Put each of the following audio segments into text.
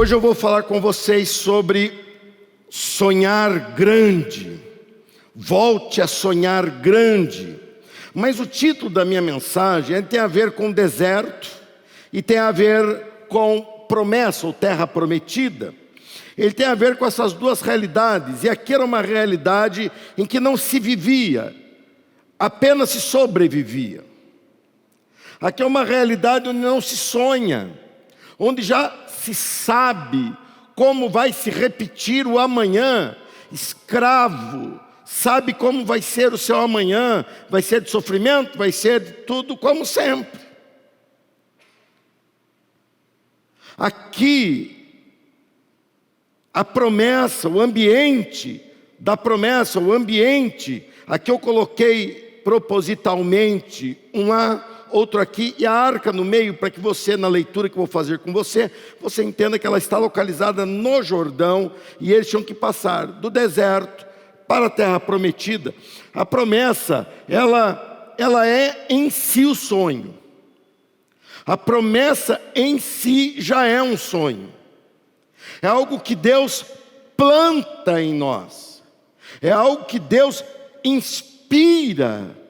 Hoje eu vou falar com vocês sobre sonhar grande. Volte a sonhar grande. Mas o título da minha mensagem tem a ver com deserto e tem a ver com promessa ou terra prometida. Ele tem a ver com essas duas realidades. E aqui era uma realidade em que não se vivia, apenas se sobrevivia. Aqui é uma realidade onde não se sonha, onde já se sabe como vai se repetir o amanhã. Escravo sabe como vai ser o seu amanhã. Vai ser de sofrimento, vai ser de tudo como sempre. Aqui, a promessa, o ambiente da promessa, o ambiente, aqui eu coloquei propositalmente outro aqui e a arca no meio, para que você, na leitura que eu vou fazer com você, você entenda que ela está localizada no Jordão, e eles tinham que passar do deserto para a terra prometida. A promessa, ela é em si o sonho. A promessa em si já é um sonho. É algo que Deus planta em nós. É algo que Deus inspira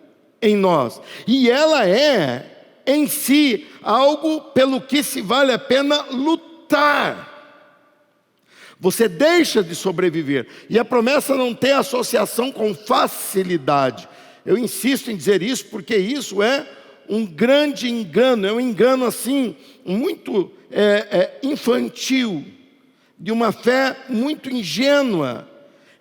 em nós. E ela é, em si, algo pelo que se vale a pena lutar. Você deixa de sobreviver. E a promessa não tem associação com facilidade. Eu insisto em dizer isso porque isso é um grande engano. É um engano assim, muito infantil, de uma fé muito ingênua,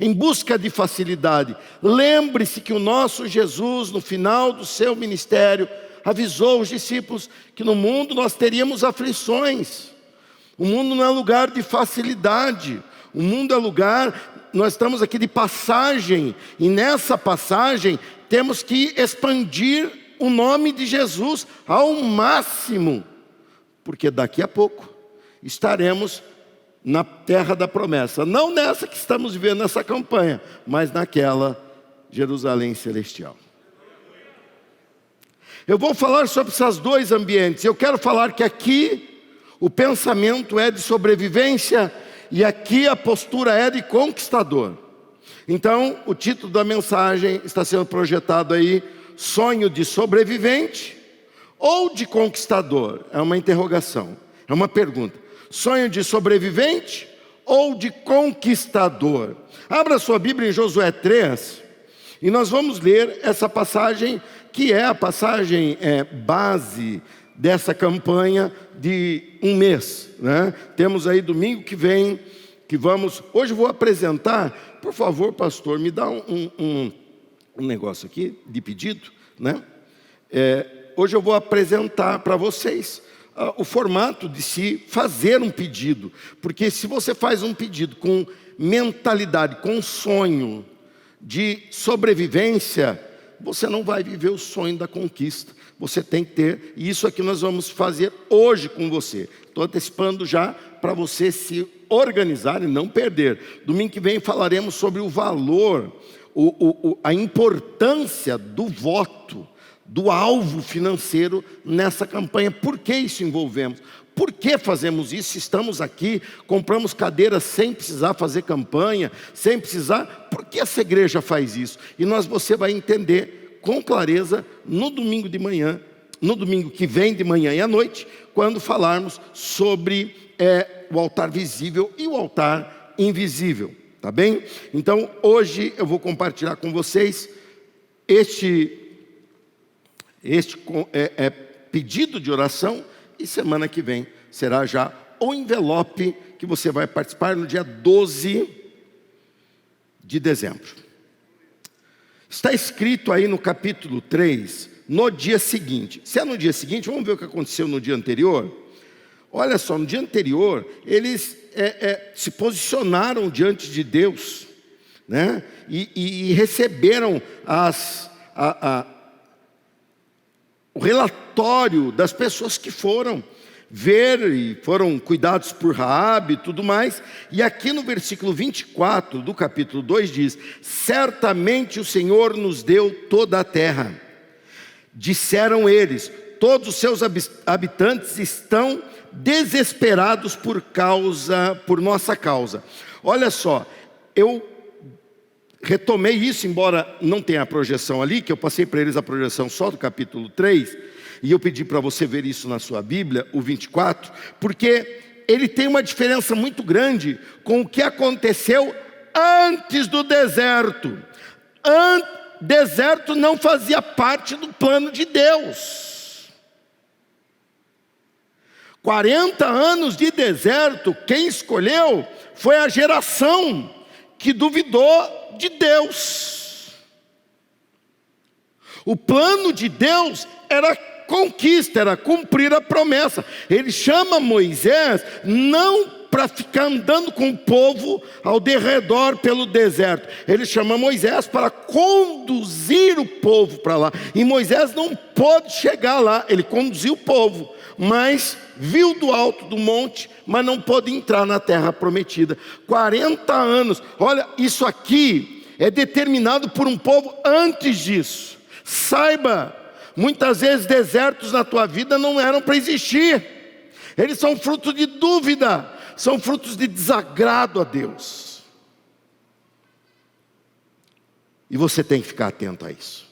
em busca de facilidade. Lembre-se que o nosso Jesus, no final do seu ministério, avisou os discípulos que no mundo nós teríamos aflições. O mundo não é lugar de facilidade. O mundo é lugar, nós estamos aqui de passagem. E nessa passagem temos que expandir o nome de Jesus ao máximo. Porque daqui a pouco estaremos na terra da promessa, não nessa que estamos vivendo nessa campanha, mas naquela Jerusalém celestial. Eu vou falar sobre esses dois ambientes. Eu quero falar que aqui o pensamento é de sobrevivência e aqui a postura é de conquistador. Então, o título da mensagem está sendo projetado aí: sonho de sobrevivente ou de conquistador? É uma interrogação, é uma pergunta. Sonho de sobrevivente ou de conquistador? Abra sua Bíblia em Josué 3 e nós vamos ler essa passagem, que é a passagem base dessa campanha de um mês, né? Temos aí domingo que vem, que vamos... Hoje eu vou apresentar, por favor, pastor, me dá um negócio aqui de pedido, né? Hoje eu vou apresentar para vocês o formato de se fazer um pedido, porque se você faz um pedido com mentalidade, com sonho de sobrevivência, você não vai viver o sonho da conquista. Você tem que ter, e isso aqui nós vamos fazer hoje com você. Estou antecipando já para você se organizar e não perder. Domingo que vem falaremos sobre o valor, a importância do voto, do alvo financeiro nessa campanha. Por que isso envolvemos? Por que fazemos isso? Estamos aqui, compramos cadeiras sem precisar fazer campanha, sem precisar. Por que essa igreja faz isso? E você vai entender com clareza no domingo de manhã, no domingo que vem de manhã e à noite, quando falarmos sobre o altar visível e o altar invisível, tá bem? Então hoje eu vou compartilhar com vocês este pedido de oração, e semana que vem será já o envelope que você vai participar no dia 12 de dezembro. Está escrito aí no capítulo 3, no dia seguinte. Se é no dia seguinte, vamos ver o que aconteceu no dia anterior. Olha só, no dia anterior, eles se posicionaram diante de Deus, né? E receberam o relatório das pessoas que foram ver e foram cuidados por Raabe e tudo mais. E aqui no versículo 24 do capítulo 2 diz: certamente o Senhor nos deu toda a terra. Disseram eles: todos os seus habitantes estão desesperados por nossa causa. Olha só, eu retomei isso, embora não tenha a projeção ali, que eu passei para eles a projeção só do capítulo 3, e eu pedi para você ver isso na sua Bíblia, o 24, porque ele tem uma diferença muito grande com o que aconteceu antes do deserto. Deserto não fazia parte do plano de Deus. 40 anos de deserto, quem escolheu foi a geração que duvidou de Deus. O plano de Deus era conquista, era cumprir a promessa. Ele chama Moisés não para ficar andando com o povo ao derredor pelo deserto. Ele chama Moisés para conduzir o povo para lá. E Moisés não pôde chegar lá. Ele conduziu o povo, mas viu do alto do monte, mas não pôde entrar na terra prometida. 40 anos. Olha, isso aqui é determinado por um povo antes disso. Saiba, muitas vezes desertos na tua vida não eram para existir. Eles são fruto de dúvida, são frutos de desagrado a Deus. E você tem que ficar atento a isso.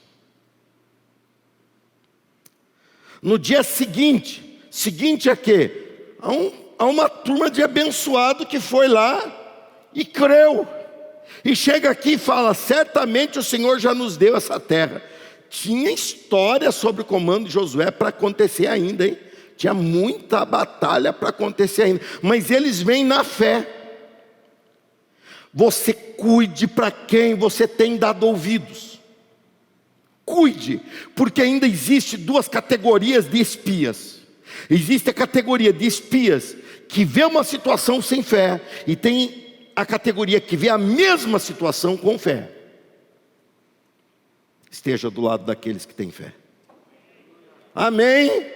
No dia seguinte a quê? Há uma turma de abençoado que foi lá e creu. E chega aqui e fala, certamente o Senhor já nos deu essa terra. Tinha história sobre o comando de Josué para acontecer ainda, hein? Tinha muita batalha para acontecer ainda. Mas eles vêm na fé. Você cuide para quem você tem dado ouvidos. Cuide, porque ainda existe duas categorias de espias. Existe a categoria de espias que vê uma situação sem fé, e tem a categoria que vê a mesma situação com fé. Esteja do lado daqueles que têm fé. Amém?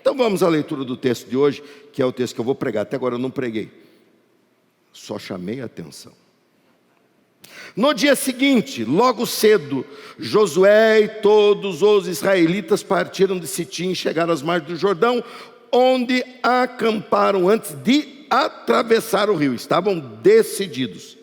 Então vamos à leitura do texto de hoje, que é o texto que eu vou pregar. Até agora eu não preguei, só chamei a atenção. No dia seguinte, logo cedo, Josué e todos os israelitas partiram de Sitim e chegaram às margens do Jordão, onde acamparam antes de atravessar o rio. Estavam decididos.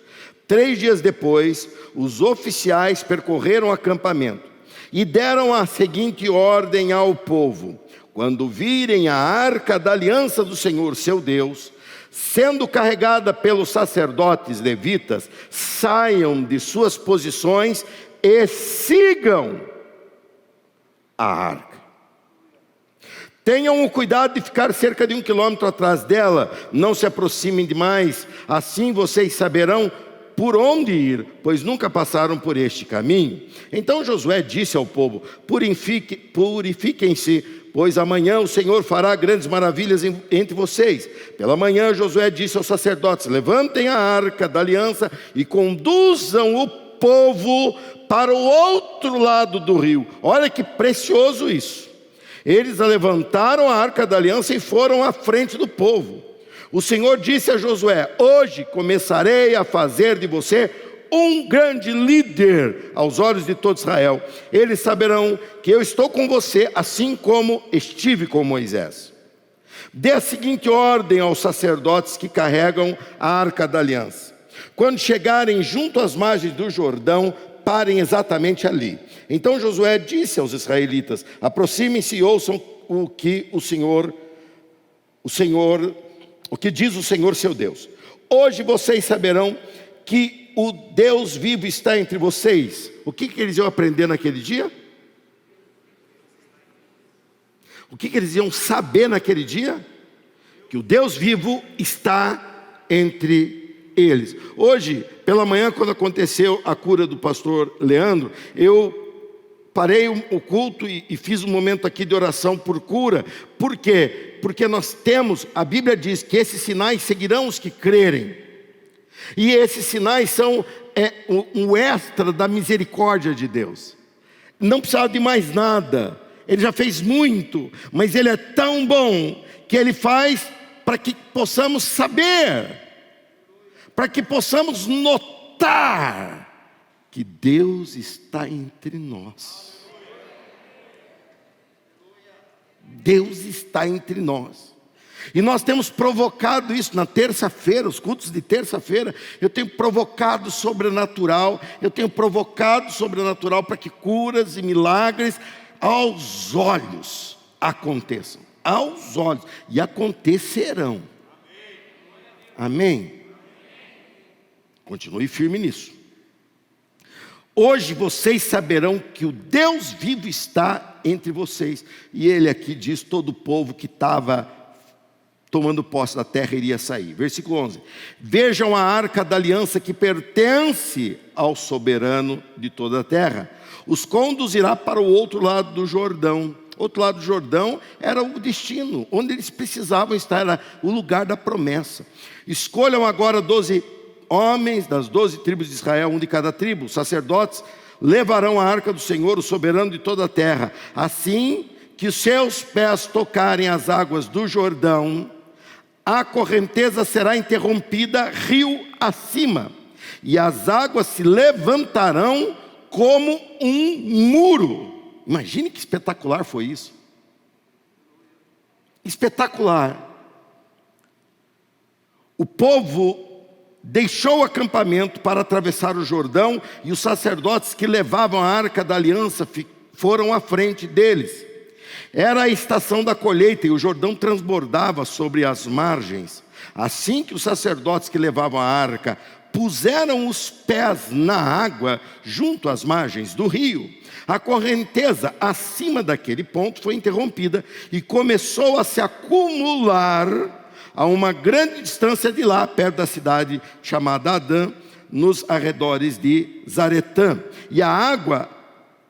3 dias depois, os oficiais percorreram o acampamento e deram a seguinte ordem ao povo: quando virem a arca da aliança do Senhor, seu Deus, sendo carregada pelos sacerdotes levitas, saiam de suas posições e sigam a arca. Tenham o cuidado de ficar cerca de 1 quilômetro atrás dela, não se aproximem demais, assim vocês saberão por onde ir, pois nunca passaram por este caminho. Então Josué disse ao povo: purifiquem-se, pois amanhã o Senhor fará grandes maravilhas entre vocês. Pela manhã Josué disse aos sacerdotes: levantem a arca da aliança e conduzam o povo para o outro lado do rio. Olha que precioso isso. Eles levantaram a arca da aliança e foram à frente do povo. O Senhor disse a Josué: hoje começarei a fazer de você um grande líder aos olhos de todo Israel. Eles saberão que eu estou com você, assim como estive com Moisés. Dê a seguinte ordem aos sacerdotes que carregam a arca da aliança: quando chegarem junto às margens do Jordão, parem exatamente ali. Então Josué disse aos israelitas: aproximem-se e ouçam o que diz o Senhor seu Deus. Hoje vocês saberão que o Deus vivo está entre vocês. O que eles iam aprender naquele dia? O que eles iam saber naquele dia? Que o Deus vivo está entre eles. Hoje, pela manhã, quando aconteceu a cura do pastor Leandro, eu parei o culto e fiz um momento aqui de oração por cura. Por quê? Porque nós temos, a Bíblia diz que esses sinais seguirão os que crerem. E esses sinais são um extra da misericórdia de Deus. Não precisava de mais nada. Ele já fez muito, mas Ele é tão bom que Ele faz para que possamos saber, para que possamos notar que Deus está entre nós. Deus está entre nós. E nós temos provocado isso na terça-feira, os cultos de terça-feira. Eu tenho provocado sobrenatural. Eu tenho provocado sobrenatural para que curas e milagres aos olhos aconteçam. Aos olhos. E acontecerão. Amém? Continue firme nisso. Hoje vocês saberão que o Deus vivo está entre vocês. E ele aqui diz: todo o povo que estava tomando posse da terra iria sair. Versículo 11. Vejam a arca da aliança que pertence ao soberano de toda a terra. Os conduzirá para o outro lado do Jordão. Outro lado do Jordão era o destino, onde eles precisavam estar, era o lugar da promessa. Escolham agora 12 homens das 12 tribos de Israel, um de cada tribo. Os sacerdotes levarão a arca do Senhor, o soberano de toda a terra. Assim que os seus pés tocarem as águas do Jordão, a correnteza será interrompida rio acima, e as águas se levantarão como um muro. Imagine que espetacular foi isso. Espetacular. O povo deixou o acampamento para atravessar o Jordão, e os sacerdotes que levavam a arca da aliança foram à frente deles. Era a estação da colheita e o Jordão transbordava sobre as margens. Assim que os sacerdotes que levavam a arca puseram os pés na água junto às margens do rio, a correnteza acima daquele ponto foi interrompida e começou a se acumular a uma grande distância de lá, perto da cidade chamada Adã, nos arredores de Zaretã. E a água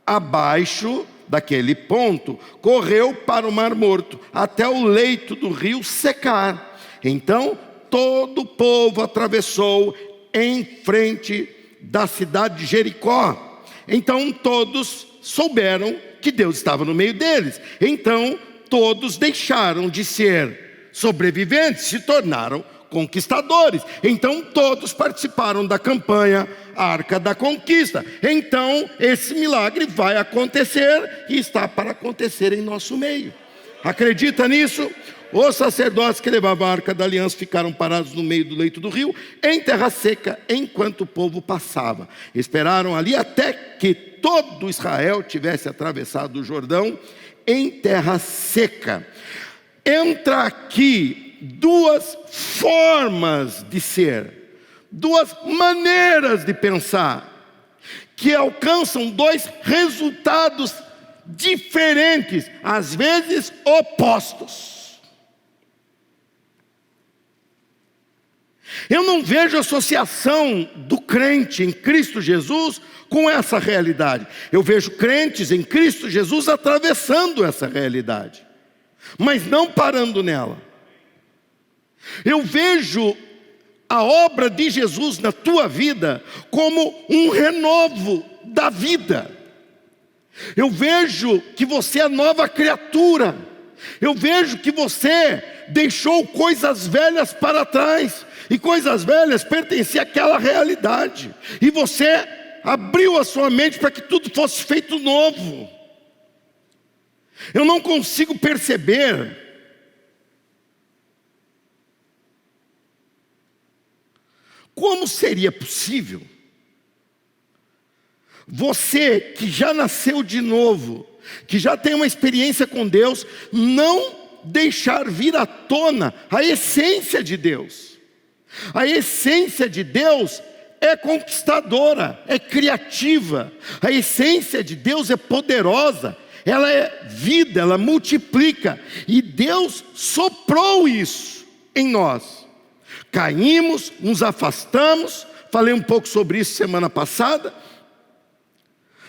abaixo daquele ponto correu para o Mar Morto, até o leito do rio secar. Então todo o povo atravessou em frente da cidade de Jericó. Então todos souberam que Deus estava no meio deles. Então todos deixaram de ser sobreviventes, se tornaram conquistadores. Então todos participaram da campanha Arca da Conquista. Então esse milagre vai acontecer e está para acontecer em nosso meio. Acredita nisso? Os sacerdotes que levavam a Arca da Aliança ficaram parados no meio do leito do rio, em terra seca, enquanto o povo passava. Esperaram ali até que todo Israel tivesse atravessado o Jordão em terra seca. Entra aqui duas formas de ser, duas maneiras de pensar, que alcançam dois resultados diferentes, às vezes opostos. Eu não vejo associação do crente em Cristo Jesus com essa realidade. Eu vejo crentes em Cristo Jesus atravessando essa realidade, mas não parando nela. Eu vejo a obra de Jesus na tua vida como um renovo da vida. Eu vejo que você é nova criatura. Eu vejo que você deixou coisas velhas para trás, e coisas velhas pertenciam àquela realidade, e você abriu a sua mente para que tudo fosse feito novo. Eu não consigo perceber como seria possível você que já nasceu de novo, que já tem uma experiência com Deus, não deixar vir à tona a essência de Deus. A essência de Deus é conquistadora, é criativa. A essência de Deus é poderosa, ela é vida, ela multiplica. E Deus soprou isso em nós. Caímos, nos afastamos, falei um pouco sobre isso semana passada,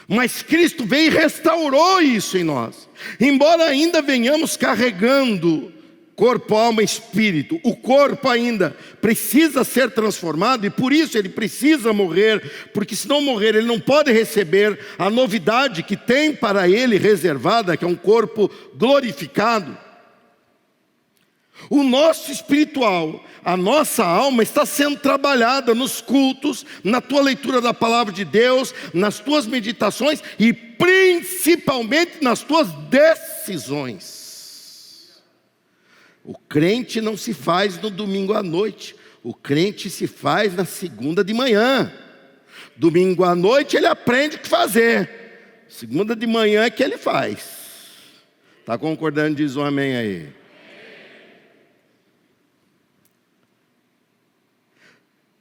mas Cristo veio e restaurou isso em nós. Embora ainda venhamos carregando corpo, alma e espírito, o corpo ainda precisa ser transformado, e por isso ele precisa morrer, porque se não morrer ele não pode receber a novidade que tem para ele reservada, que é um corpo glorificado. O nosso espiritual, a nossa alma está sendo trabalhada nos cultos, na tua leitura da palavra de Deus, nas tuas meditações e principalmente nas tuas decisões. O crente não se faz no domingo à noite. O crente se faz na segunda de manhã. Domingo à noite ele aprende o que fazer. Segunda de manhã é que ele faz. Está concordando? Diz um amém aí.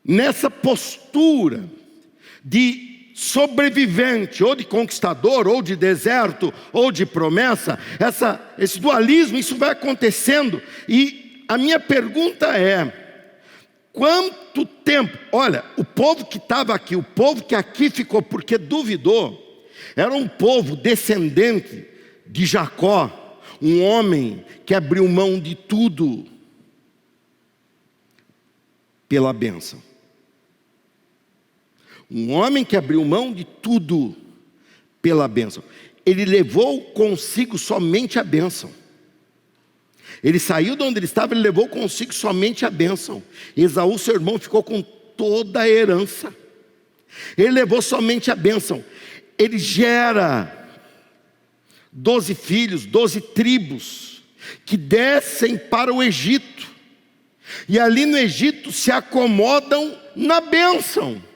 Nessa postura de sobrevivente, ou de conquistador, ou de deserto, ou de promessa, esse dualismo, isso vai acontecendo. E a minha pergunta é: quanto tempo? Olha, o povo que estava aqui, o povo que aqui ficou porque duvidou, era um povo descendente de Jacó, um homem que abriu mão de tudo pela bênção. Um homem que abriu mão de tudo pela bênção. Ele levou consigo somente a bênção. Ele saiu de onde ele estava, ele levou consigo somente a bênção. Esaú, seu irmão, ficou com toda a herança. Ele levou somente a bênção. Ele gera 12 filhos, 12 tribos, que descem para o Egito. E ali no Egito se acomodam na bênção.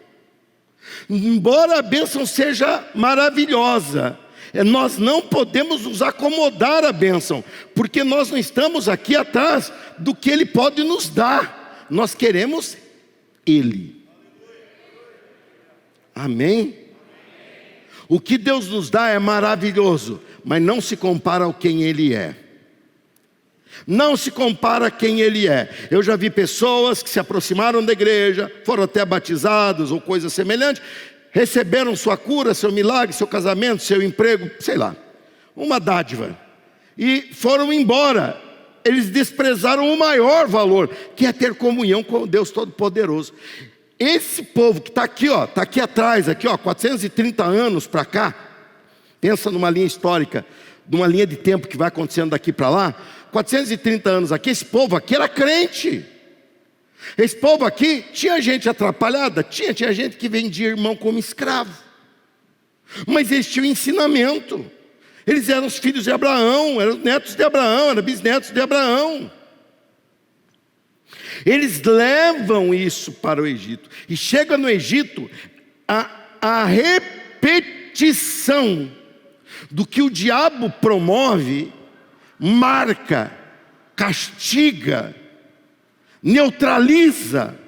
Embora a bênção seja maravilhosa, nós não podemos nos acomodar à bênção, porque nós não estamos aqui atrás do que Ele pode nos dar. Nós queremos Ele. Amém? O que Deus nos dá é maravilhoso, mas não se compara ao quem Ele é. Não se compara a quem Ele é. Eu já vi pessoas que se aproximaram da igreja, foram até batizados ou coisa semelhante, receberam sua cura, seu milagre, seu casamento, seu emprego, sei lá, uma dádiva, e foram embora. Eles desprezaram o maior valor, que é ter comunhão com Deus Todo-Poderoso. Esse povo que está aqui, ó, está aqui atrás, aqui, ó, 430 anos para cá, pensa numa linha histórica, numa linha de tempo que vai acontecendo daqui para lá. 430 anos aqui, esse povo aqui era crente. Esse povo aqui tinha gente atrapalhada, tinha gente que vendia irmão como escravo, mas eles tinham ensinamento. Eles eram os filhos de Abraão, eram netos de Abraão, eram bisnetos de Abraão. Eles levam isso para o Egito, e chega no Egito a repetição do que o diabo promove, marca, castiga, neutraliza,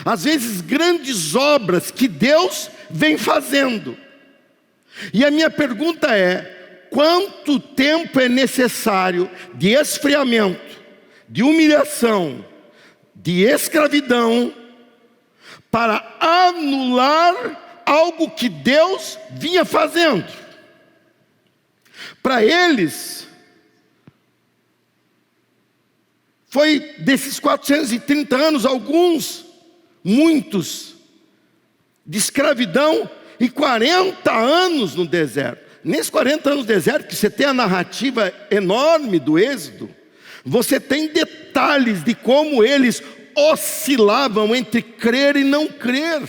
às vezes grandes obras que Deus vem fazendo. E a minha pergunta é: quanto tempo é necessário de esfriamento, de humilhação, de escravidão, para anular algo que Deus vinha fazendo? Para eles, foi desses 430 anos, muitos, de escravidão e 40 anos no deserto. Nesses 40 anos no deserto, que você tem a narrativa enorme do Êxodo, você tem detalhes de como eles oscilavam entre crer e não crer.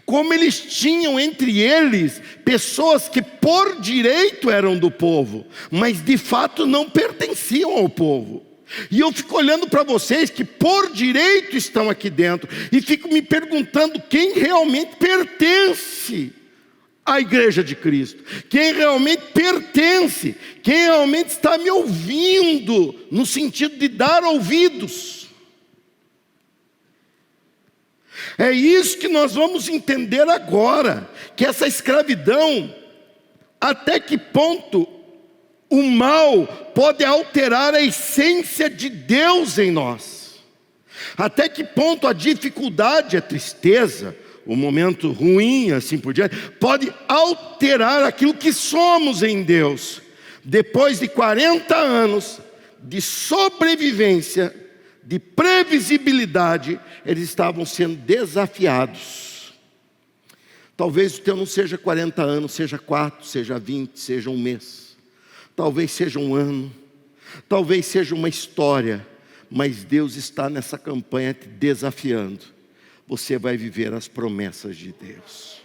Como eles tinham entre eles pessoas que por direito eram do povo, mas de fato não pertenciam ao povo. E eu fico olhando para vocês que por direito estão aqui dentro, e fico me perguntando quem realmente pertence à igreja de Cristo, quem realmente pertence, quem realmente está me ouvindo, no sentido de dar ouvidos. É isso que nós vamos entender agora, que essa escravidão, até que ponto o mal pode alterar a essência de Deus em nós. Até que ponto a dificuldade, a tristeza, o momento ruim, assim por diante, pode alterar aquilo que somos em Deus. Depois de 40 anos de sobrevivência, de previsibilidade, eles estavam sendo desafiados. Talvez o teu não seja 40 anos, seja 4, seja 20, seja um mês. Talvez seja um ano, talvez seja uma história, mas Deus está nessa campanha te desafiando. Você vai viver as promessas de Deus.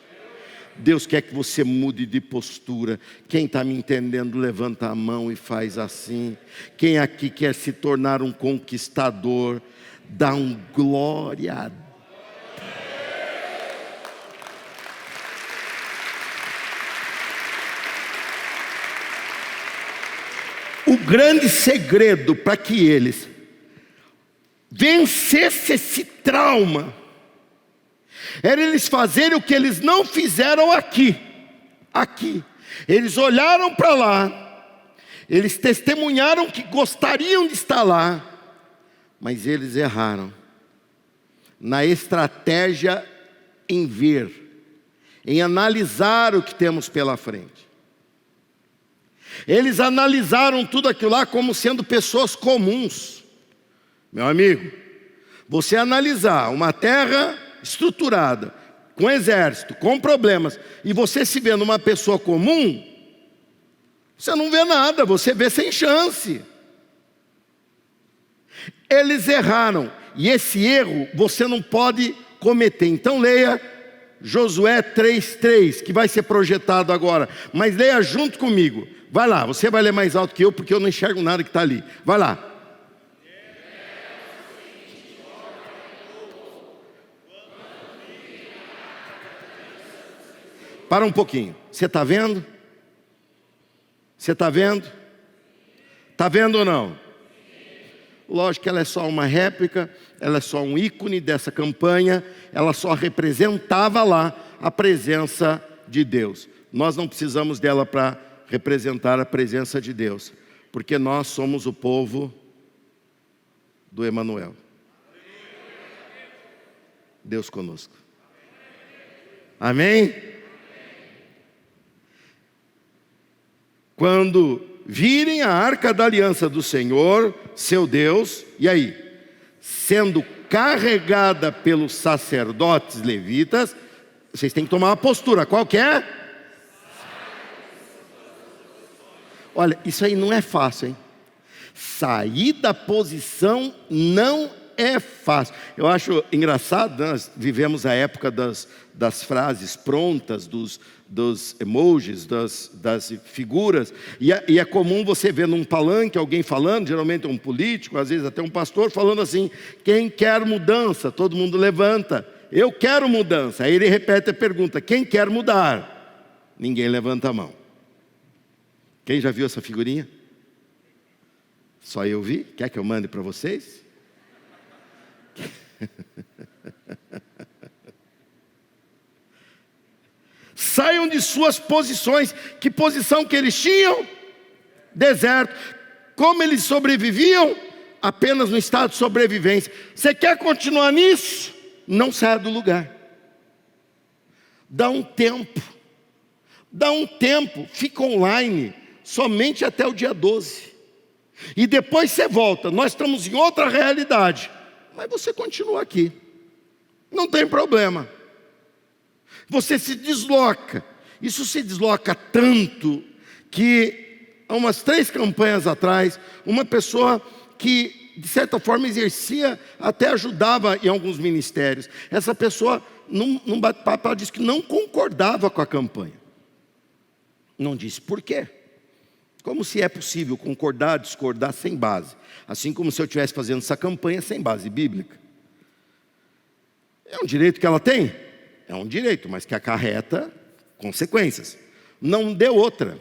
Deus quer que você mude de postura. Quem está me entendendo, levanta a mão e faz assim. Quem aqui quer se tornar um conquistador, dá um glória a Deus. O grande segredo para que eles vencessem esse trauma era eles fazerem o que eles não fizeram aqui. Eles olharam para lá, eles testemunharam que gostariam de estar lá, mas eles erraram na estratégia em ver, em analisar o que temos pela frente. Eles analisaram tudo aquilo lá como sendo pessoas comuns. Meu amigo, você analisar uma terra estruturada, com exército, com problemas, e você se vê numa pessoa comum, você não vê nada, você vê sem chance. Eles erraram, e esse erro você não pode cometer. Então leia Josué 3:3, que vai ser projetado agora, mas leia junto comigo. Vai lá, você vai ler mais alto que eu, porque eu não enxergo nada que está ali. Vai lá. Para um pouquinho. Você está vendo? Você está vendo? Está vendo ou não? Lógico que ela é só uma réplica, ela é só um ícone dessa campanha, ela só representava lá a presença de Deus. Nós não precisamos dela para representar a presença de Deus, porque nós somos o povo do Emanuel. Deus conosco. Amém? Quando virem a arca da aliança do Senhor, seu Deus, e aí? Sendo carregada pelos sacerdotes levitas, vocês têm que tomar uma postura, qual que é? Olha, isso aí não é fácil, hein? Sair da posição não é fácil. Eu acho engraçado, nós vivemos a época das frases prontas, dos emojis, das figuras, e é comum você ver num palanque alguém falando, geralmente um político, às vezes até um pastor, falando assim: quem quer mudança? Todo mundo levanta. Eu quero mudança. Aí ele repete a pergunta: quem quer mudar? Ninguém levanta a mão. Quem já viu essa figurinha? Só eu vi? Quer que eu mande para vocês? Saiam de suas posições. Que posição que eles tinham? Deserto. Como eles sobreviviam? Apenas no estado de sobrevivência. Você quer continuar nisso? Não saia do lugar. Dá um tempo. Fica online. Somente até o dia 12. E depois você volta. Nós estamos em outra realidade. Mas você continua aqui. Não tem problema. Você se desloca. Isso se desloca tanto que há umas 3 campanhas atrás, uma pessoa que de certa forma exercia, até ajudava em alguns ministérios. Essa pessoa, num bate-papo, ela disse que não concordava com a campanha. Não disse por quê. Como se é possível concordar, discordar sem base. Assim como se eu estivesse fazendo essa campanha sem base bíblica. É um direito que ela tem? É um direito, mas que acarreta consequências. Não deu outra.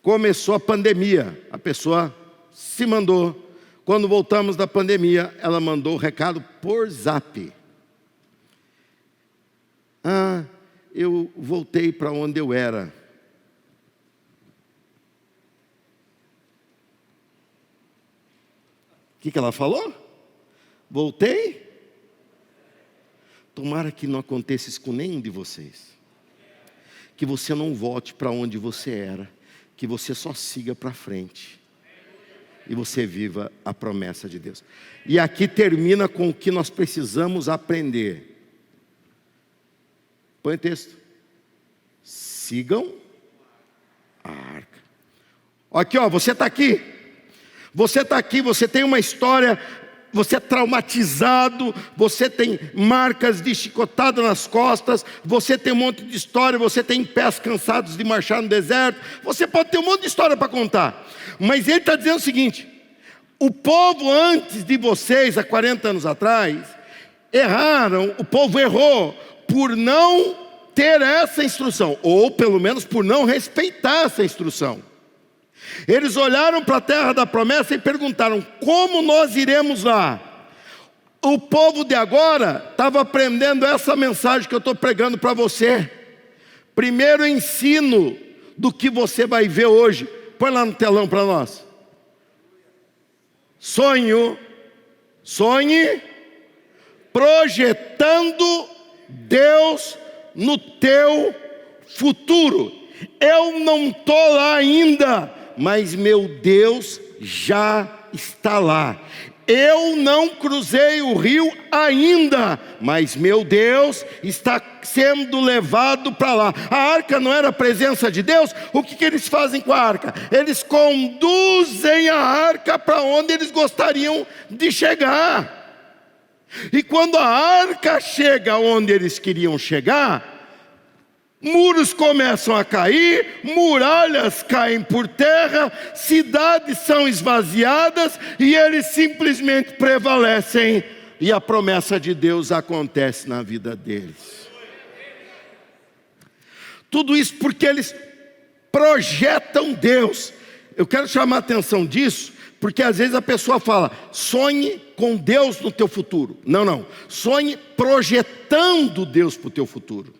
Começou a pandemia, a pessoa se mandou. Quando voltamos da pandemia, ela mandou o recado por zap. Eu voltei para onde eu era. O que ela falou? Voltei? Tomara que não aconteça isso com nenhum de vocês. Que você não volte para onde você era. Que você só siga para frente. E você viva a promessa de Deus. E aqui termina com o que nós precisamos aprender. Põe o texto. Sigam a arca. Aqui, ó, você está aqui. Você está aqui, você tem uma história. você é traumatizado, você tem marcas de chicotada nas costas, você tem um monte de história, você tem pés cansados de marchar no deserto, você pode ter um monte de história para contar. Mas ele está dizendo o seguinte: o povo antes de vocês, há 40 anos atrás, o povo errou por não ter essa instrução, ou pelo menos por não respeitar essa instrução. Eles olharam para a terra da promessa e perguntaram: como nós iremos lá? O povo de agora estava aprendendo essa mensagem que eu estou pregando para você. Primeiro ensino do que você vai ver hoje. Põe lá no telão para nós. Sonhe projetando Deus no teu futuro. Eu não estou lá ainda, mas meu Deus já está lá. Eu não cruzei o rio ainda, mas meu Deus está sendo levado para lá. A arca não era a presença de Deus? O que eles fazem com a arca? Eles conduzem a arca para onde eles gostariam de chegar. E quando a arca chega onde eles queriam chegar, muros começam a cair, muralhas caem por terra, cidades são esvaziadas e eles simplesmente prevalecem, e a promessa de Deus acontece na vida deles. Tudo isso porque eles projetam Deus. Eu quero chamar a atenção disso, porque às vezes a pessoa fala: sonhe com Deus no teu futuro. Não, sonhe projetando Deus para o teu futuro.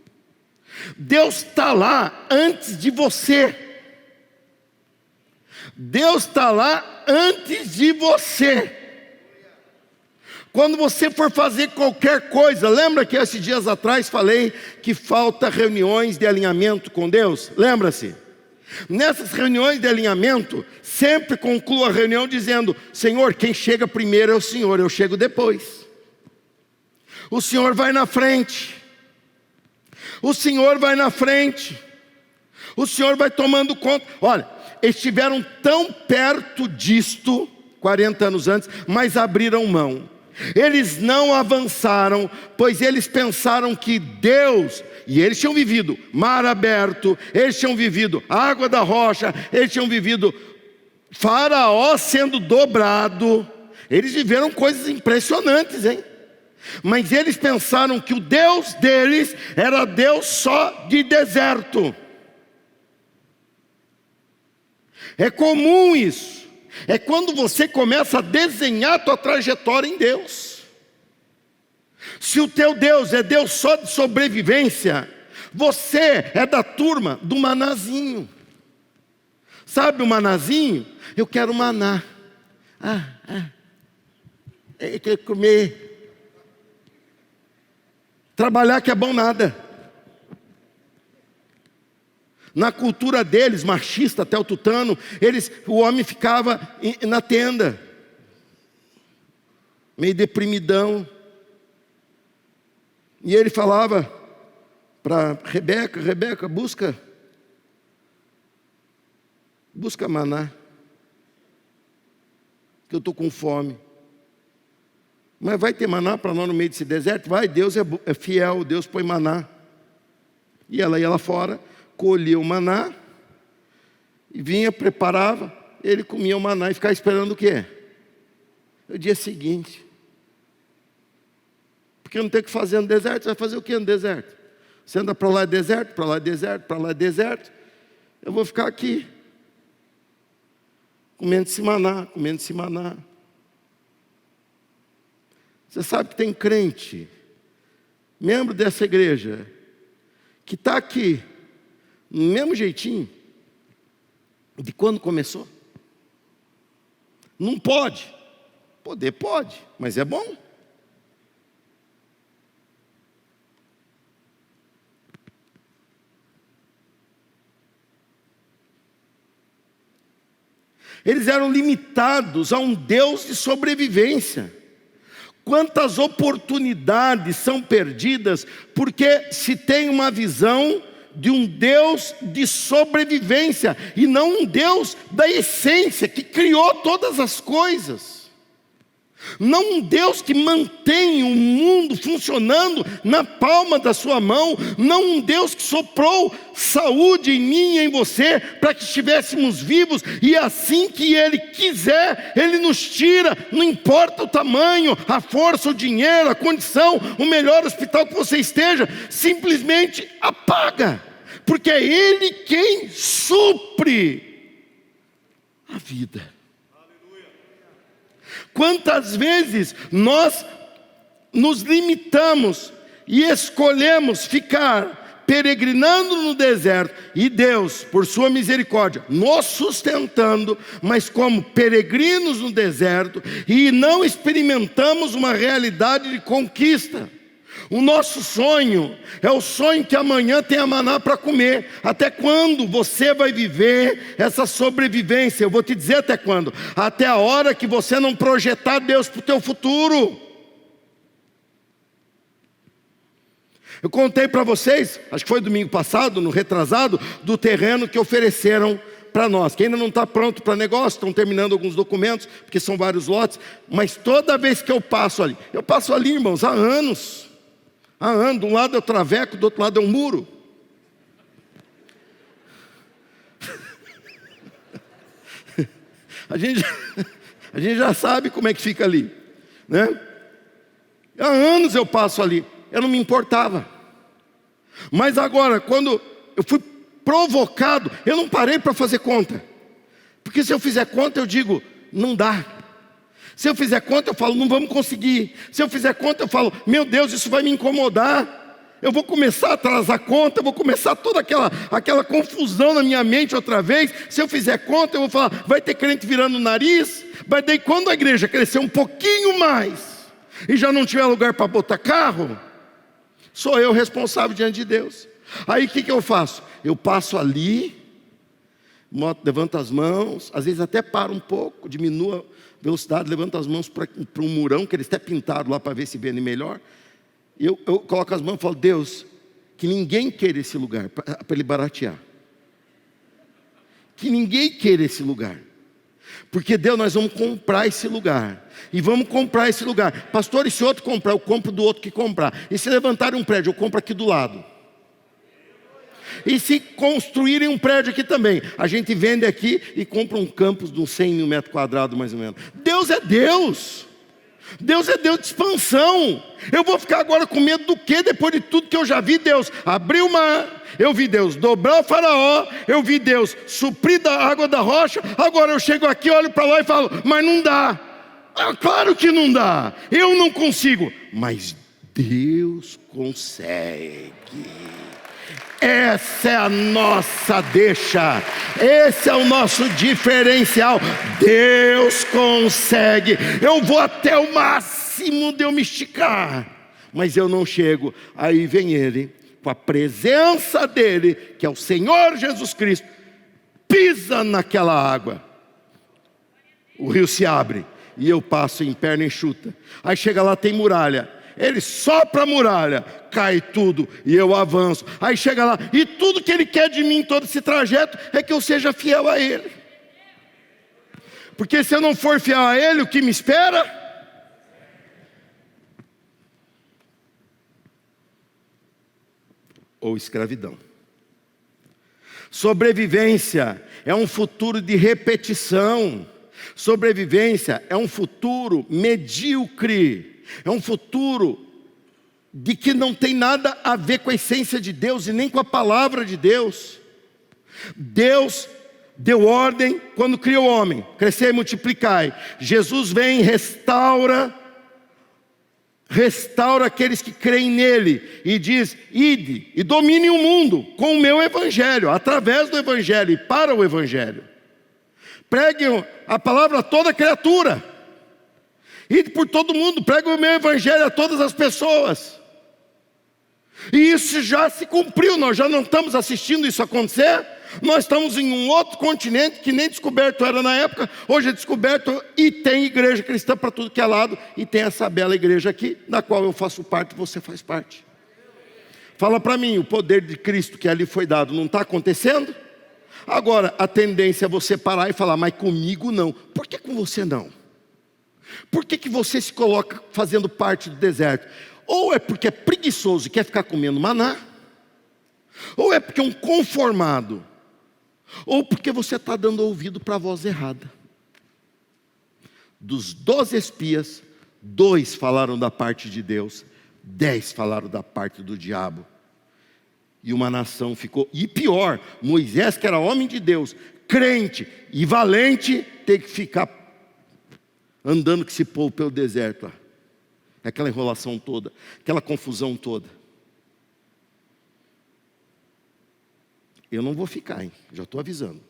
Deus está lá antes de você. Deus está lá antes de você. Quando você for fazer qualquer coisa, lembra que esses dias atrás falei que falta reuniões de alinhamento com Deus? Lembra-se? Nessas reuniões de alinhamento, sempre concluo a reunião dizendo: Senhor, quem chega primeiro é o Senhor, eu chego depois. O Senhor vai na frente. O Senhor vai na frente. O Senhor vai tomando conta. Olha, eles estiveram tão perto disto 40 anos antes, mas abriram mão. Eles não avançaram, pois eles pensaram que Deus, e eles tinham vivido mar aberto, eles tinham vivido água da rocha, eles tinham vivido Faraó sendo dobrado. Eles viveram coisas impressionantes, hein? Mas eles pensaram que o Deus deles era Deus só de deserto. É comum isso. É quando você começa a desenhar a tua trajetória em Deus. Se o teu Deus é Deus só de sobrevivência, você é da turma do manazinho. Sabe o manazinho? Eu quero maná. Eu quero comer. Trabalhar que é bom nada. Na cultura deles, machista até o tutano, o homem ficava na tenda, meio deprimidão. E ele falava para Rebeca: Rebeca, busca maná, que eu estou com fome. Mas vai ter maná para nós no meio desse deserto? Vai, Deus é fiel, Deus põe maná. E ela ia lá fora, colhia o maná, e vinha, preparava, ele comia o maná e ficava esperando o quê? O dia seguinte. Porque não tem o que fazer no deserto. Você vai fazer o quê no deserto? Você anda para lá é deserto, para lá é deserto, para lá é deserto. Eu vou ficar aqui, comendo esse maná. Você sabe que tem crente, membro dessa igreja, que está aqui, no mesmo jeitinho de quando começou? Não pode. Poder pode, mas é bom. Eles eram limitados a um Deus de sobrevivência. Quantas oportunidades são perdidas porque se tem uma visão de um Deus de sobrevivência e não um Deus da essência que criou todas as coisas. Não um Deus que mantém o mundo funcionando na palma da sua mão. Não um Deus que soprou saúde em mim e em você para que estivéssemos vivos, e assim que Ele quiser, Ele nos tira. Não importa o tamanho, a força, o dinheiro, a condição, o melhor hospital que você esteja, simplesmente apaga, porque é Ele quem supre a vida. Quantas vezes nós nos limitamos e escolhemos ficar peregrinando no deserto, e Deus, por sua misericórdia, nos sustentando, mas como peregrinos no deserto, e não experimentamos uma realidade de conquista. O nosso sonho é o sonho que amanhã tem a maná para comer. Até quando você vai viver essa sobrevivência? Eu vou te dizer até quando. Até a hora que você não projetar Deus para o teu futuro. Eu contei para vocês, acho que foi domingo passado, no retrasado, do terreno que ofereceram para nós, que ainda não está pronto para negócio, estão terminando alguns documentos, porque são vários lotes, mas toda vez que eu passo ali, irmãos, há anos, de um lado é o traveco, do outro lado é um muro. A gente já sabe como é que fica ali, né? Há anos eu passo ali, eu não me importava. Mas agora, quando eu fui provocado, eu não parei para fazer conta. Porque se eu fizer conta, eu digo, não dá. Se eu fizer conta, eu falo, não vamos conseguir. Se eu fizer conta, eu falo, meu Deus, isso vai me incomodar. Eu vou começar a atrasar conta, eu vou começar toda aquela confusão na minha mente outra vez. Se eu fizer conta, eu vou falar, vai ter crente virando o nariz. Mas daí quando a igreja crescer um pouquinho mais, e já não tiver lugar para botar carro, sou eu responsável diante de Deus. Aí o que eu faço? Eu passo ali, levanto as mãos, às vezes até paro um pouco, diminuo a velocidade, levanto as mãos para um murão, que eles até pintaram lá para ver se vê melhor. Eu coloco as mãos e falo, Deus, que ninguém queira esse lugar, para ele baratear. Que ninguém queira esse lugar. Porque Deus, nós vamos comprar esse lugar. E vamos comprar esse lugar. Pastor, e se outro comprar, eu compro do outro que comprar. E se levantarem um prédio, eu compro aqui do lado. E se construírem um prédio aqui também, a gente vende aqui e compra um campus de uns 100 mil metros quadrados mais ou menos. Deus é Deus. Deus é Deus de expansão. Eu vou ficar agora com medo do quê? Depois de tudo que eu já vi Deus abrir o mar, eu vi Deus dobrar o faraó, eu vi Deus suprir da água da rocha. Agora eu chego aqui, olho para lá e falo, mas não dá. Claro que não dá, eu não consigo. Mas Deus consegue. Essa é a nossa deixa, esse é o nosso diferencial. Deus consegue. Eu vou até o máximo de eu me esticar, mas eu não chego. Aí vem Ele, com a presença dEle, que é o Senhor Jesus Cristo, pisa naquela água, o rio se abre, e eu passo em perna enxuta. Aí chega lá, tem muralha. Ele sopra a muralha, cai tudo e eu avanço. Aí chega lá, e tudo que Ele quer de mim, todo esse trajeto, é que eu seja fiel a Ele. Porque se eu não for fiel a Ele, o que me espera? Ou escravidão. Sobrevivência é um futuro de repetição. Sobrevivência é um futuro medíocre. É um futuro de que não tem nada a ver com a essência de Deus e nem com a palavra de Deus. Deus deu ordem quando criou o homem, crescei e multiplicai. Jesus vem e restaura aqueles que creem nele e diz, ide e domine o mundo com o meu evangelho, através do evangelho e para o evangelho. Preguem a palavra a toda criatura. Ide por todo mundo, pregue o meu evangelho a todas as pessoas. E isso já se cumpriu, nós já não estamos assistindo isso acontecer. Nós estamos em um outro continente que nem descoberto era na época. Hoje é descoberto e tem igreja cristã para tudo que é lado. E tem essa bela igreja aqui, da qual eu faço parte e você faz parte. Fala para mim, o poder de Cristo que ali foi dado não está acontecendo? Agora, a tendência é você parar e falar, mas comigo não. Por que com você não? Por que você se coloca fazendo parte do deserto? Ou é porque é preguiçoso e quer ficar comendo maná, ou é porque é um conformado, ou porque você está dando ouvido para a voz errada. Dos 12 espias, 2 falaram da parte de Deus, 10 falaram da parte do diabo. E uma nação ficou, e pior, Moisés, que era homem de Deus, crente e valente, tem que ficar andando com esse povo pelo deserto. Aquela enrolação toda, aquela confusão toda. Eu não vou ficar, hein? Já estou avisando.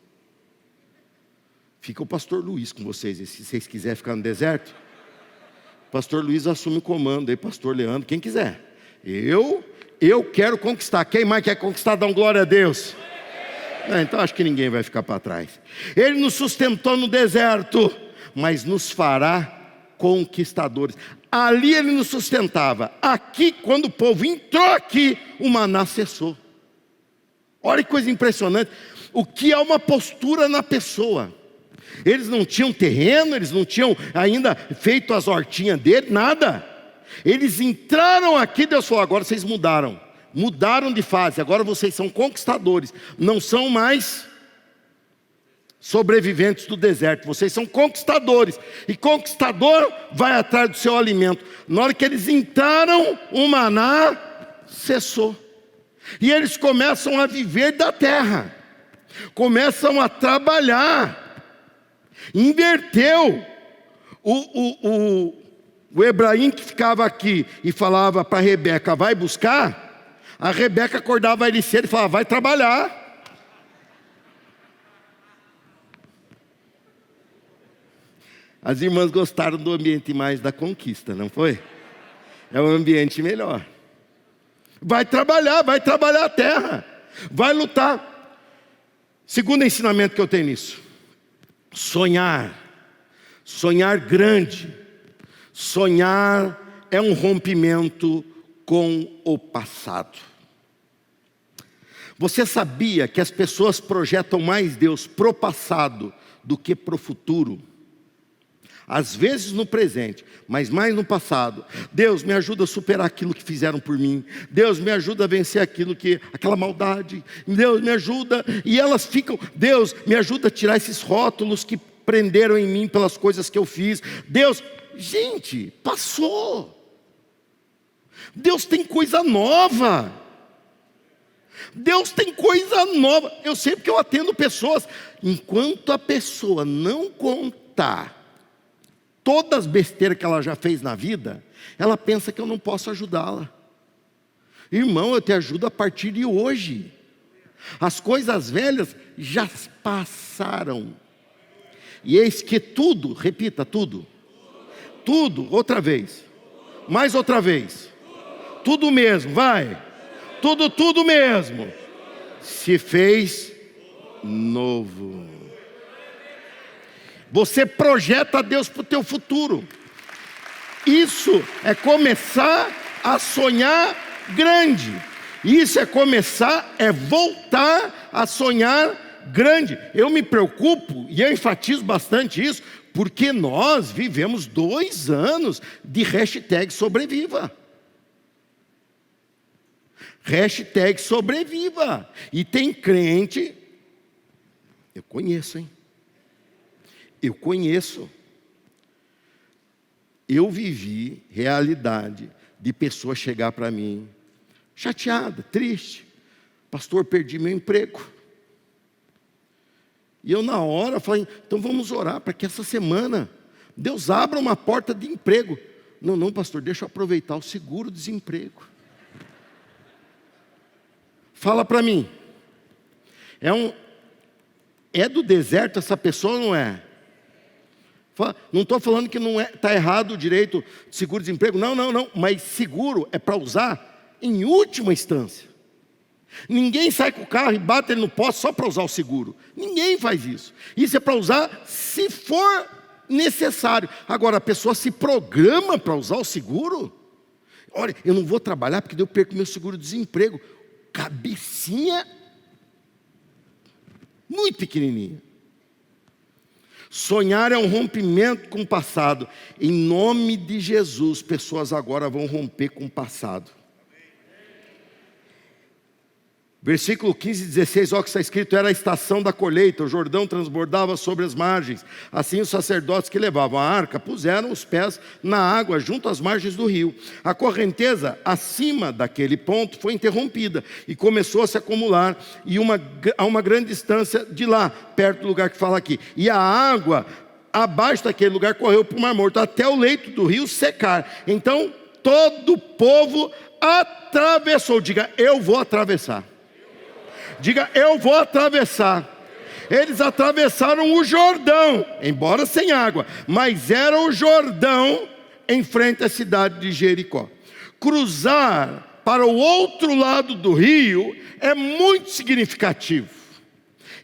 Fica o pastor Luiz com vocês, e se vocês quiserem ficar no deserto, pastor Luiz assume o comando aí, pastor Leandro, quem quiser. Eu quero conquistar. Quem mais quer conquistar, dá um glória a Deus. Então acho que ninguém vai ficar para trás. Ele nos sustentou no deserto, mas nos fará conquistadores. Ali ele nos sustentava. Aqui, quando o povo entrou aqui, o maná cessou. Olha que coisa impressionante. O que é uma postura na pessoa. Eles não tinham terreno, eles não tinham ainda feito as hortinhas dele, nada. Eles entraram aqui, Deus falou, agora vocês mudaram de fase, agora vocês são conquistadores, não são mais sobreviventes do deserto, vocês são conquistadores, e conquistador vai atrás do seu alimento. Na hora que eles entraram, o maná cessou, e eles começam a viver da terra, começam a trabalhar. Inverteu. O Ebraim que ficava aqui e falava para a Rebeca, vai buscar, a Rebeca acordava ele cedo e falava, vai trabalhar. As irmãs gostaram do ambiente mais da conquista, não foi? É um ambiente melhor. Vai trabalhar a terra, vai lutar. Segundo ensinamento que eu tenho nisso, sonhar grande. Sonhar é um rompimento com o passado. Você sabia que as pessoas projetam mais Deus pro passado do que pro futuro? Às vezes no presente, mas mais no passado. Deus, me ajuda a superar aquilo que fizeram por mim. Deus, me ajuda a vencer aquela maldade. Deus, me ajuda. E elas ficam, Deus, me ajuda a tirar esses rótulos que prenderam em mim pelas coisas que eu fiz. Deus, gente, passou. Deus tem coisa nova. Deus tem coisa nova. Eu sei porque eu atendo pessoas. Enquanto a pessoa não contar todas as besteiras que ela já fez na vida, ela pensa que eu não posso ajudá-la. Irmão, eu te ajudo a partir de hoje. As coisas velhas já passaram. E eis que tudo, repita, tudo, outra vez, mais outra vez, tudo mesmo, vai, tudo mesmo, se fez novo. Você projeta Deus para o teu futuro. Isso é começar a sonhar grande. Isso é voltar a sonhar grande. Eu me preocupo e eu enfatizo bastante isso, porque nós vivemos 2 anos de hashtag sobreviva. Hashtag sobreviva. E tem crente, eu conheço, hein? Eu conheço. Eu vivi realidade de pessoa chegar para mim, chateada, triste. Pastor, perdi meu emprego. E eu na hora falei, então vamos orar para que essa semana Deus abra uma porta de emprego. Não, pastor, deixa eu aproveitar o seguro-desemprego. Fala para mim. É do deserto essa pessoa ou não é? Não estou falando que não está errado o direito de seguro-desemprego. Não. Mas seguro é para usar em última instância. Ninguém sai com o carro e bate ele no poste só para usar o seguro. Ninguém faz isso. Isso é para usar se for necessário. Agora, a pessoa se programa para usar o seguro. Olha, eu não vou trabalhar porque eu perco meu seguro-desemprego. Cabecinha muito pequenininha. Sonhar é um rompimento com o passado. Em nome de Jesus, pessoas agora vão romper com o passado. Versículo 15 e 16, olha o que está escrito: era a estação da colheita, o Jordão transbordava sobre as margens. Assim os sacerdotes que levavam a arca puseram os pés na água junto às margens do rio. A correnteza acima daquele ponto foi interrompida e começou a se acumular a uma grande distância de lá, perto do lugar que fala aqui. E a água abaixo daquele lugar correu para o Mar Morto, até o leito do rio secar. Então todo o povo atravessou. Diga, eu vou atravessar. Diga, eu vou atravessar. Eles atravessaram o Jordão, embora sem água, mas era o Jordão em frente à cidade de Jericó. Cruzar para o outro lado do rio é muito significativo.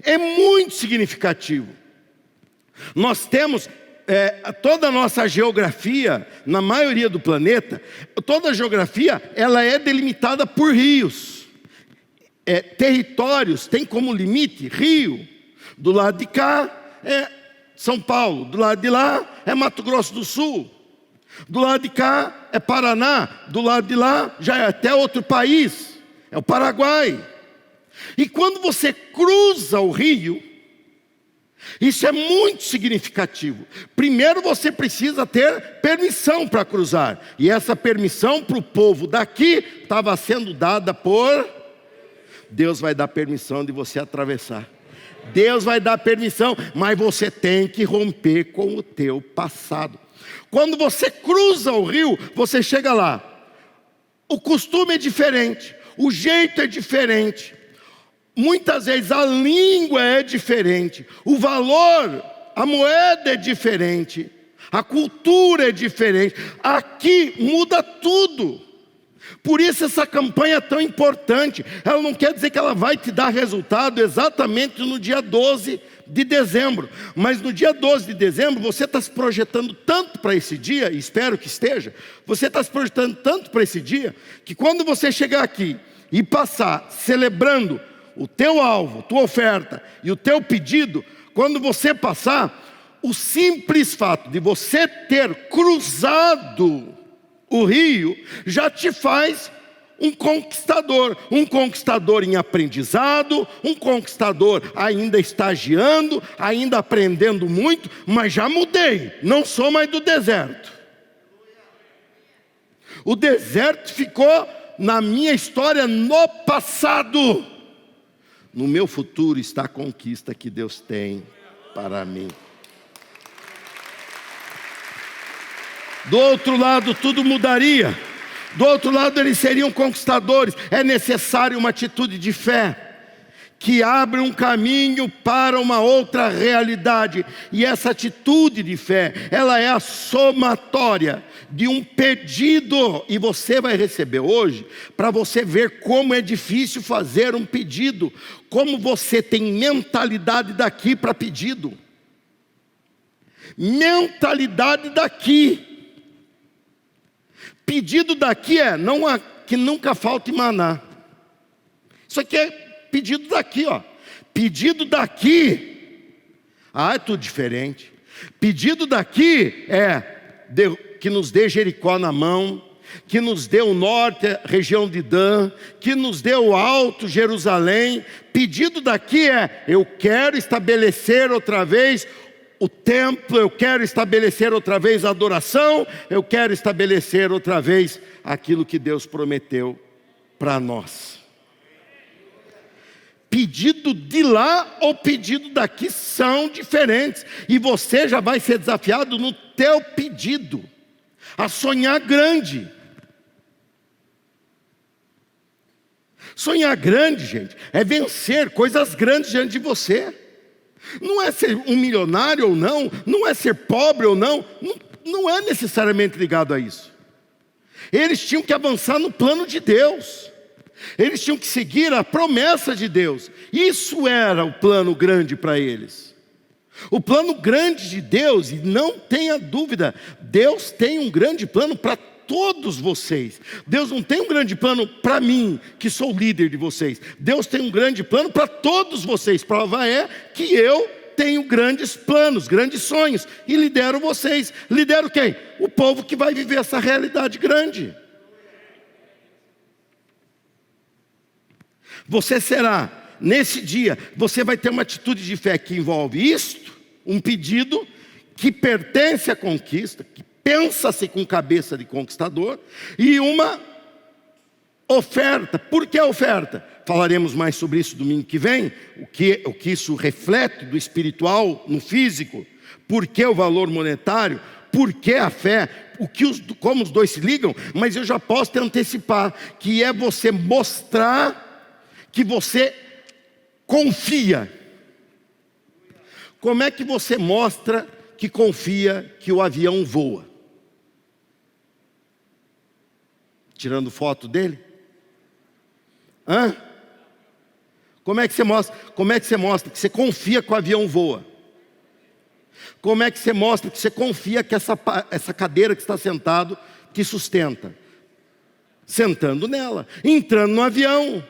É muito significativo. Nós temos toda a nossa geografia, na maioria do planeta, toda a geografia ela é delimitada por rios. Territórios tem como limite rio. Do lado de cá é São Paulo, do lado de lá é Mato Grosso do Sul, do lado de cá é Paraná, do lado de lá já é até outro país, é o Paraguai. E quando você cruza o rio, isso é muito significativo. Primeiro você precisa ter permissão para cruzar, e essa permissão para o povo daqui estava sendo dada por Deus. Vai dar permissão de você atravessar. Deus vai dar permissão, mas você tem que romper com o teu passado. Quando você cruza o rio, você chega lá. O costume é diferente, o jeito é diferente. Muitas vezes a língua é diferente, o valor, a moeda é diferente, a cultura é diferente. Aqui muda tudo. Por isso essa campanha é tão importante. Ela não quer dizer que ela vai te dar resultado exatamente no dia 12 de dezembro. Mas no dia 12 de dezembro você está se projetando tanto para esse dia, e espero que esteja. Você está se projetando tanto para esse dia, que quando você chegar aqui e passar celebrando o teu alvo, tua oferta e o teu pedido, quando você passar, o simples fato de você ter cruzado o rio já te faz um conquistador em aprendizado, um conquistador ainda estagiando, ainda aprendendo muito, mas já mudei, não sou mais do deserto. O deserto ficou na minha história no passado. No meu futuro está a conquista que Deus tem para mim. Do outro lado tudo mudaria. Do outro lado eles seriam conquistadores. É necessário uma atitude de fé que abre um caminho para uma outra realidade. E essa atitude de fé, ela é a somatória de um pedido. E você vai receber hoje, para você ver como é difícil fazer um pedido, como você tem mentalidade daqui para pedido. Mentalidade daqui. Pedido daqui que nunca falte maná. Isso aqui é pedido daqui, ó. Pedido daqui, é tudo diferente. Pedido daqui que nos dê Jericó na mão, que nos dê o norte, a região de Dan, que nos dê o alto Jerusalém. Pedido daqui eu quero estabelecer outra vez o templo, eu quero estabelecer outra vez a adoração, eu quero estabelecer outra vez aquilo que Deus prometeu para nós. Pedido de lá ou pedido daqui são diferentes, e você já vai ser desafiado no teu pedido a sonhar grande. Sonhar grande, gente, é vencer coisas grandes diante de você. Não é ser um milionário ou não, não é ser pobre ou não, não é necessariamente ligado a isso. Eles tinham que avançar no plano de Deus, eles tinham que seguir a promessa de Deus. Isso era o plano grande para eles. O plano grande de Deus, e não tenha dúvida, Deus tem um grande plano para todos vocês. Deus não tem um grande plano para mim, que sou líder de vocês. Deus tem um grande plano para todos vocês. Prova é que eu tenho grandes planos, grandes sonhos, e lidero vocês. Lidero quem? O povo que vai viver essa realidade grande. Você será, nesse dia, você vai ter uma atitude de fé que envolve isto, um pedido que pertence à conquista, que pensa-se com cabeça de conquistador, e uma oferta. Por que oferta? Falaremos mais sobre isso domingo que vem, o que isso reflete do espiritual no físico, por que o valor monetário, por que a fé, como os dois se ligam, mas eu já posso te antecipar, que é você mostrar que você confia. Como é que você mostra que confia que o avião voa? Tirando foto dele? Como é que você mostra? Como é que você mostra que você confia que o avião voa? Como é que você mostra que você confia que essa cadeira que está sentado te sustenta? Sentando nela, entrando no avião.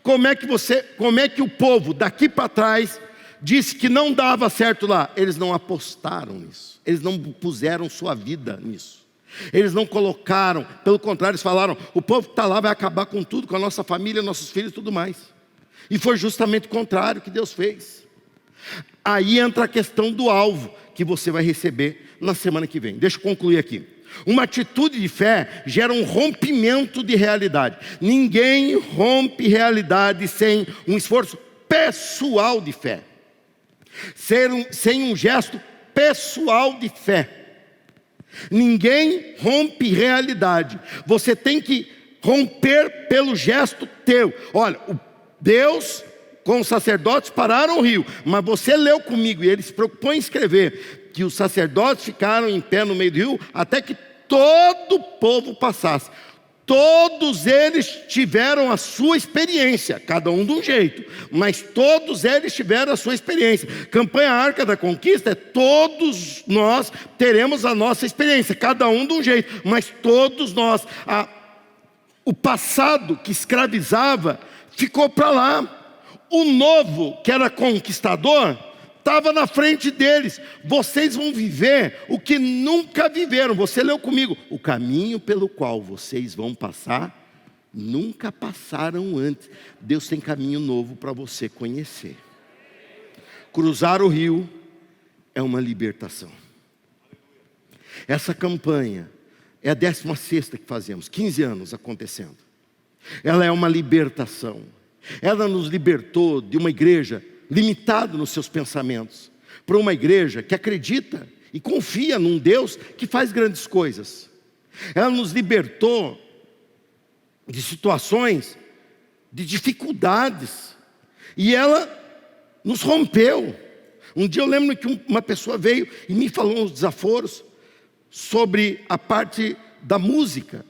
Como é que o povo daqui para trás disse que não dava certo lá? Eles não apostaram nisso. Eles não puseram sua vida nisso. Eles não colocaram, pelo contrário, eles falaram: o povo que está lá vai acabar com tudo, com a nossa família, nossos filhos e tudo mais. E foi justamente o contrário que Deus fez. Aí entra a questão do alvo que você vai receber na semana que vem. Deixa eu concluir aqui. Uma atitude de fé gera um rompimento de realidade. Ninguém rompe realidade sem um esforço pessoal de fé, sem um gesto pessoal de fé. Ninguém rompe realidade. Você tem que romper pelo gesto teu. Olha, Deus com os sacerdotes pararam o rio, mas você leu comigo, e ele se preocupou em escrever que os sacerdotes ficaram em pé no meio do rio até que todo o povo passasse. Todos eles tiveram a sua experiência, cada um de um jeito, mas todos eles tiveram a sua experiência. Campanha Arca da Conquista, todos nós teremos a nossa experiência, cada um de um jeito, mas todos nós. O passado que escravizava ficou para lá. O novo, que era conquistador, estava na frente deles. Vocês vão viver o que nunca viveram. Você leu comigo: o caminho pelo qual vocês vão passar, nunca passaram antes. Deus tem caminho novo para você conhecer. Cruzar o rio é uma libertação. Essa campanha é a 16ª que fazemos, 15 anos acontecendo. Ela é uma libertação. Ela nos libertou de uma igreja limitada nos seus pensamentos, para uma igreja que acredita e confia num Deus que faz grandes coisas. Ela nos libertou de situações, de dificuldades, e ela nos rompeu. Um dia eu lembro que uma pessoa veio e me falou uns desaforos sobre a parte da música.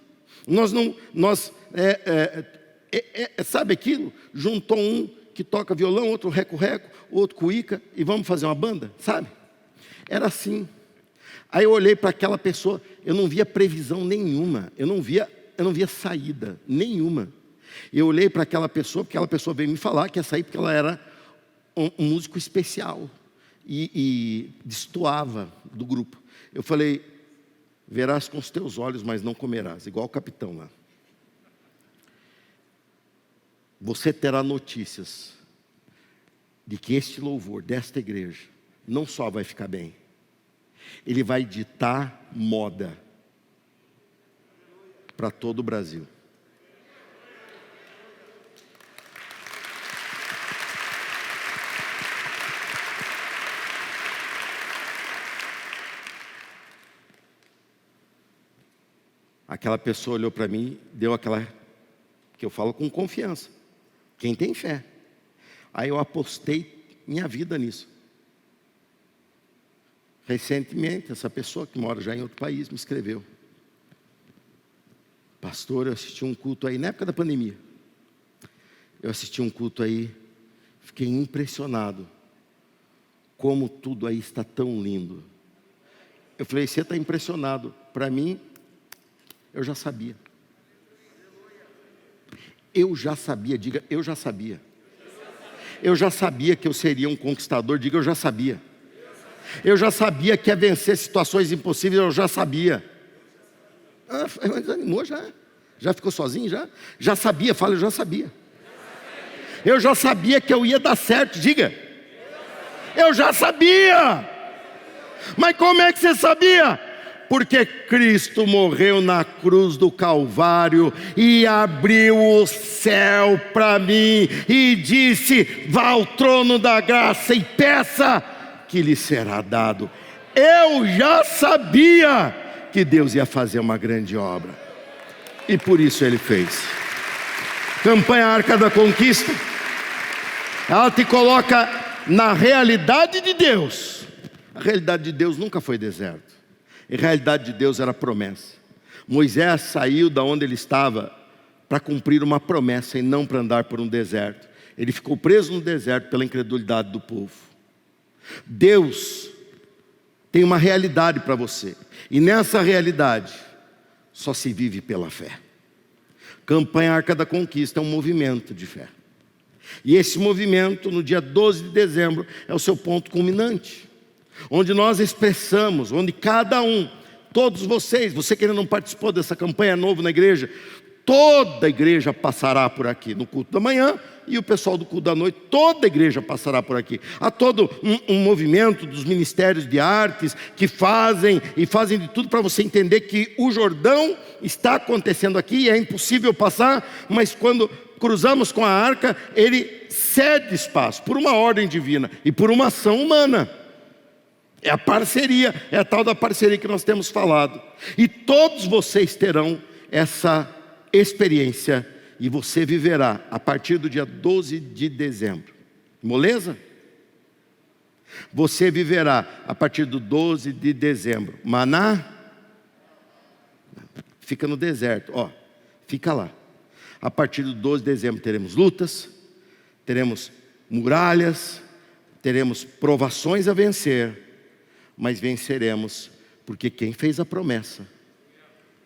Sabe aquilo? Juntou um que toca violão, outro reco-reco, outro cuíca, e vamos fazer uma banda, sabe? Era assim. Aí eu olhei para aquela pessoa, eu não via previsão nenhuma, eu não via saída nenhuma. Eu olhei para aquela pessoa, porque aquela pessoa veio me falar que ia sair porque ela era um músico especial e destoava do grupo. Eu falei: verás com os teus olhos, mas não comerás, igual o capitão lá. Você terá notícias de que este louvor desta igreja não só vai ficar bem, ele vai ditar moda para todo o Brasil. Aquela pessoa olhou para mim, deu aquela, que eu falo com confiança, quem tem fé. Aí eu apostei minha vida nisso. Recentemente, essa pessoa que mora já em outro país me escreveu: pastor, eu assisti um culto aí, na época da pandemia. Eu assisti um culto aí, fiquei impressionado, como tudo aí está tão lindo. Eu falei: você está impressionado? Para mim, eu já sabia. Eu já sabia, diga, eu já sabia. eu já sabia que eu seria um conquistador. Diga, eu já sabia. Eu já sabia que ia vencer situações impossíveis, eu já sabia. Desanimou já? Já ficou sozinho já? Já sabia, fala, eu já sabia. Eu já sabia que eu ia dar certo, diga. Eu já sabia. Mas como é que você sabia? Porque Cristo morreu na cruz do Calvário e abriu o céu para mim e disse: vá ao trono da graça e peça que lhe será dado. Eu já sabia que Deus ia fazer uma grande obra, e por isso Ele fez. Campanha Arca da Conquista, ela te coloca na realidade de Deus. A realidade de Deus nunca foi deserto. A realidade de Deus era promessa. Moisés saiu da onde ele estava para cumprir uma promessa e não para andar por um deserto. Ele ficou preso no deserto pela incredulidade do povo. Deus tem uma realidade para você, e nessa realidade só se vive pela fé. Campanha Arca da Conquista é um movimento de fé, e esse movimento no dia 12 de dezembro é o seu ponto culminante, onde nós expressamos, onde cada um, todos vocês, você que ainda não participou dessa campanha novo na igreja, toda a igreja passará por aqui no culto da manhã, e o pessoal do culto da noite, toda a igreja passará por aqui. Há todo um movimento dos ministérios de artes que fazem de tudo para você entender que o Jordão está acontecendo aqui e é impossível passar, mas quando cruzamos com a arca, ele cede espaço por uma ordem divina e por uma ação humana. É a parceria, é a tal da parceria que nós temos falado. E todos vocês terão essa experiência, e você viverá a partir do dia 12 de dezembro. Moleza? Você viverá a partir do 12 de dezembro. Maná? Fica no deserto, ó, fica lá. A partir do 12 de dezembro teremos lutas, teremos muralhas, teremos provações a vencer, mas venceremos, porque quem fez a promessa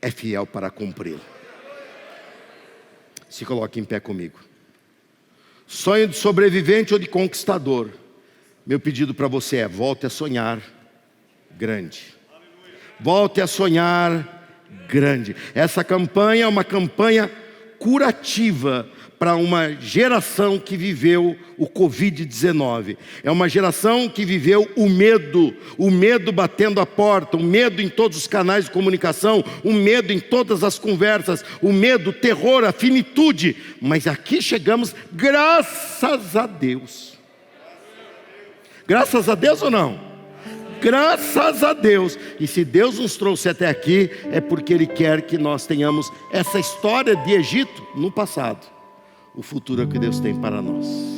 é fiel para cumpri-la. Se coloque em pé comigo. Sonho de sobrevivente ou de conquistador? Meu pedido para você é: volte a sonhar grande. Volte a sonhar grande. Essa campanha é uma campanha curativa para uma geração que viveu o Covid-19. É uma geração que viveu o medo batendo a porta, o medo em todos os canais de comunicação, o medo em todas as conversas, o medo, o terror, a finitude. Mas aqui chegamos, graças a Deus. Graças a Deus ou não? Graças a Deus. E se Deus nos trouxe até aqui, é porque Ele quer que nós tenhamos essa história de Egito no passado. O futuro é o que Deus tem para nós.